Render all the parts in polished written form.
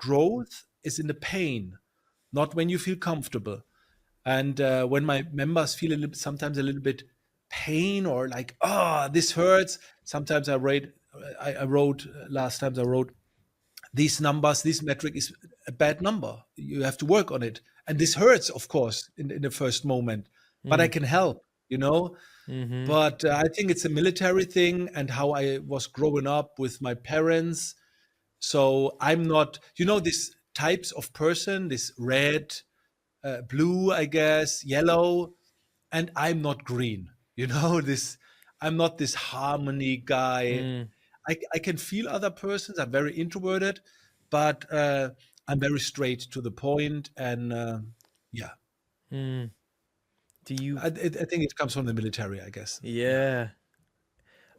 growth is in the pain, not when you feel comfortable. And when my members feel sometimes a little bit pain or like, oh, this hurts. Sometimes I wrote last times I wrote, these numbers, this metric is a bad number. You have to work on it. And this hurts, of course, in the first moment, but I Mm. can help, you know? Mm-hmm. But I think it's a military thing and how I was growing up with my parents. So I'm not, this types of person, this red, blue, I guess, yellow, and I'm not green. This, I'm not this harmony guy. Mm. I can feel other persons. I'm very introverted, but I'm very straight to the point. And yeah, Mm. Do you? I think it comes from the military, I guess. Yeah.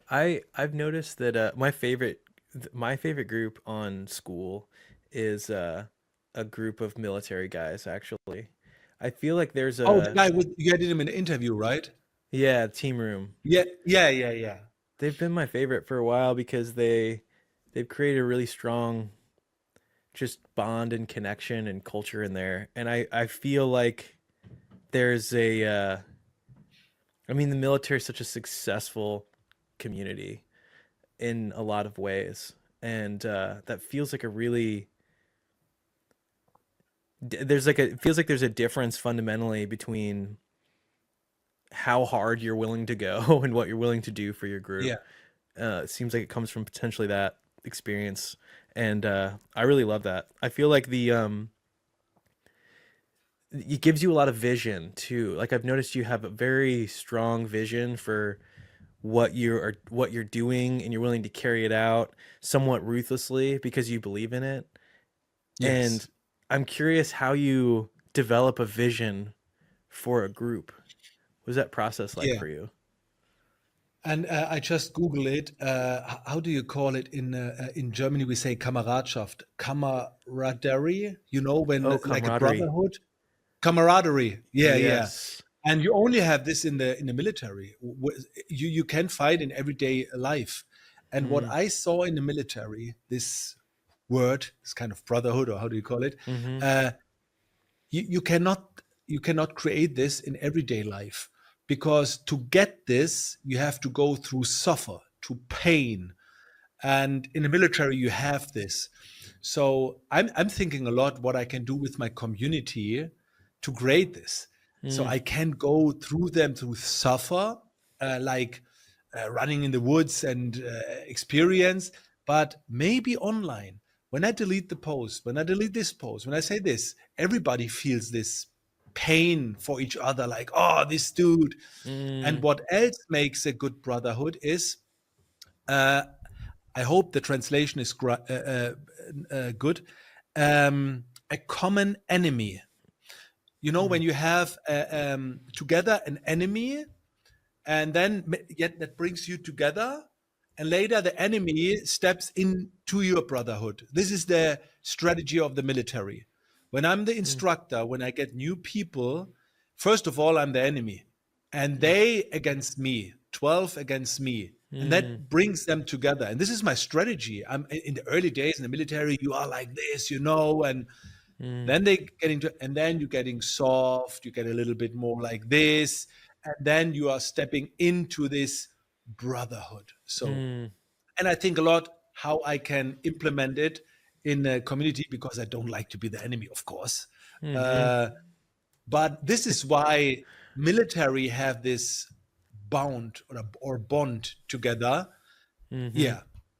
Yeah. I've noticed that my favorite group on Skool is a group of military guys actually. I feel like there's Oh, the a guy with you did him in an interview, right? yeah, team room. Yeah, yeah, yeah, yeah. They've been my favorite for a while because they've created a really strong just bond and connection and culture in there. And I feel like there's I mean the military is such a successful community in a lot of ways. And that feels like a really there's like a it feels like there's a difference fundamentally between how hard you're willing to go and what you're willing to do for your group. Yeah. It seems like it comes from potentially that experience, and I really love that. I feel like the it gives you a lot of vision too. Like I've noticed you have a very strong vision for what you're doing, and you're willing to carry it out somewhat ruthlessly because you believe in it. And Yes. I'm curious how you develop a vision for a group. What was that process like Yeah. for you? And I just Google it. How do you call it in Germany? We say Kameradschaft, camaraderie. When Oh, like a camaraderie. brotherhood, camaraderie. Yeah, yeah. Yes. And you only have this in the military. You can find in everyday life. And what Mm. I saw in the military, this word, this kind of brotherhood, or how do you call it? Mm-hmm. Uh, you cannot create this in everyday life, because to get this you have to go through suffer to pain, and in the military you have this. So I'm thinking a lot what I can do with my community to create this, so Mm. I can go through them through suffer, like running in the woods and experience, but maybe online. When I delete the post, when I delete this post, when I say this, everybody feels this pain for each other, like, oh, this dude. And Mm. what else makes a good brotherhood is, uh, I hope the translation is good, a common enemy. When Mm. you have together an enemy, and then yet that brings you together, and later the enemy steps into your brotherhood. This is the strategy of the military. When I'm the Mm. instructor, when I get new people, first of all, I'm the enemy, and Mm. they against me, 12 against me, and Mm. that brings them together. And this is my strategy. I'm in the early days in the military, you are like this, and Mm. then they get into, and then you're getting soft, you get a little bit more like this, and then you are stepping into this brotherhood. So, Mm. and I think a lot how I can implement it in a community, because I don't like to be the enemy, of course. Mm-hmm. Uh, but this is why military have this bound or bond together. Mm-hmm. Yeah.